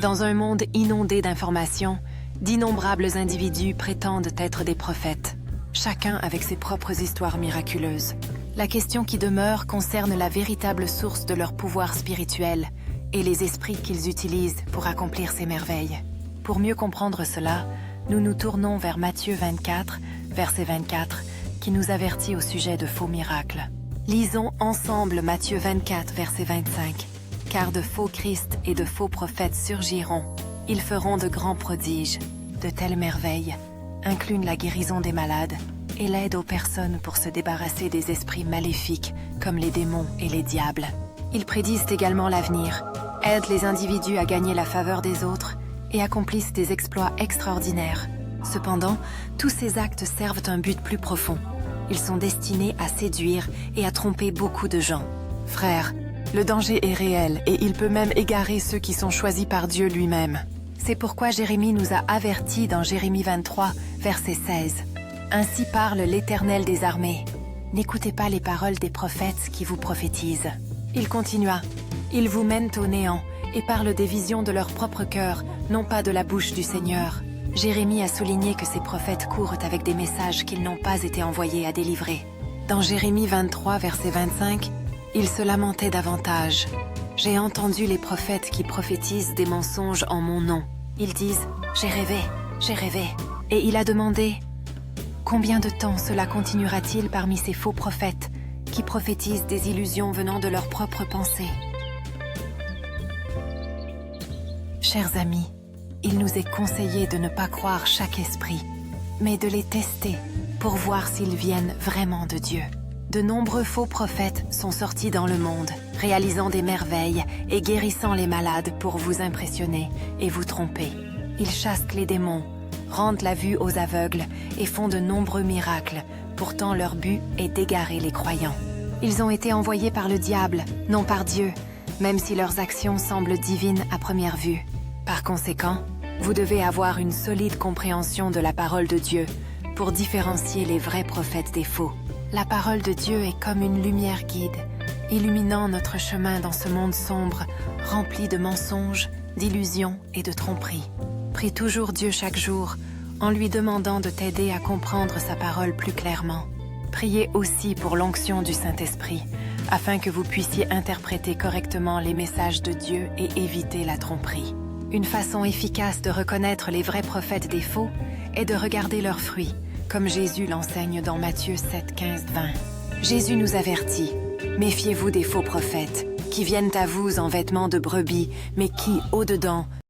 Dans un monde inondé d'informations, d'innombrables individus prétendent être des prophètes, chacun avec ses propres histoires miraculeuses. La question qui demeure concerne la véritable source de leur pouvoir spirituel et les esprits qu'ils utilisent pour accomplir ces merveilles. Pour mieux comprendre cela, nous nous tournons vers Matthieu 24, verset 24, qui nous avertit au sujet de faux miracles. Lisons ensemble Matthieu 24, verset 25. « Car de faux Christ et de faux prophètes surgiront. Ils feront de grands prodiges, de telles merveilles, incluent la guérison des malades et l'aide aux personnes pour se débarrasser des esprits maléfiques comme les démons et les diables. Ils prédisent également l'avenir, aident les individus à gagner la faveur des autres et accomplissent des exploits extraordinaires. Cependant, tous ces actes servent un but plus profond. Ils sont destinés à séduire et à tromper beaucoup de gens. Frères, le danger est réel et il peut même égarer ceux qui sont choisis par Dieu lui-même. C'est pourquoi Jérémie nous a avertis dans Jérémie 23, verset 16. « Ainsi parle l'Éternel des armées. N'écoutez pas les paroles des prophètes qui vous prophétisent. » Il continua. « Ils vous mènent au néant et parlent des visions de leur propre cœur, non pas de la bouche du Seigneur. » Jérémie a souligné que ces prophètes courent avec des messages qu'ils n'ont pas été envoyés à délivrer. Dans Jérémie 23, verset 25, il se lamentait davantage. « J'ai entendu les prophètes qui prophétisent des mensonges en mon nom. Ils disent « J'ai rêvé, j'ai rêvé. » Et il a demandé « Combien de temps cela continuera-t-il parmi ces faux prophètes qui prophétisent des illusions venant de leurs propres pensées ?» Chers amis, il nous est conseillé de ne pas croire chaque esprit, mais de les tester pour voir s'ils viennent vraiment de Dieu. De nombreux faux prophètes sont sortis dans le monde, réalisant des merveilles et guérissant les malades pour vous impressionner et vous tromper. Ils chassent les démons, rendent la vue aux aveugles et font de nombreux miracles. Pourtant, leur but est d'égarer les croyants. Ils ont été envoyés par le diable, non par Dieu, même si leurs actions semblent divines à première vue. Par conséquent, vous devez avoir une solide compréhension de la parole de Dieu pour différencier les vrais prophètes des faux. La parole de Dieu est comme une lumière guide, illuminant notre chemin dans ce monde sombre, rempli de mensonges, d'illusions et de tromperies. Prie toujours Dieu chaque jour, en lui demandant de t'aider à comprendre sa parole plus clairement. Priez aussi pour l'onction du Saint-Esprit, afin que vous puissiez interpréter correctement les messages de Dieu et éviter la tromperie. Une façon efficace de reconnaître les vrais prophètes des faux est de regarder leurs fruits, comme Jésus l'enseigne dans Matthieu 7, 15, 20. Jésus nous avertit, « Méfiez-vous des faux prophètes, qui viennent à vous en vêtements de brebis, mais qui, au-dedans,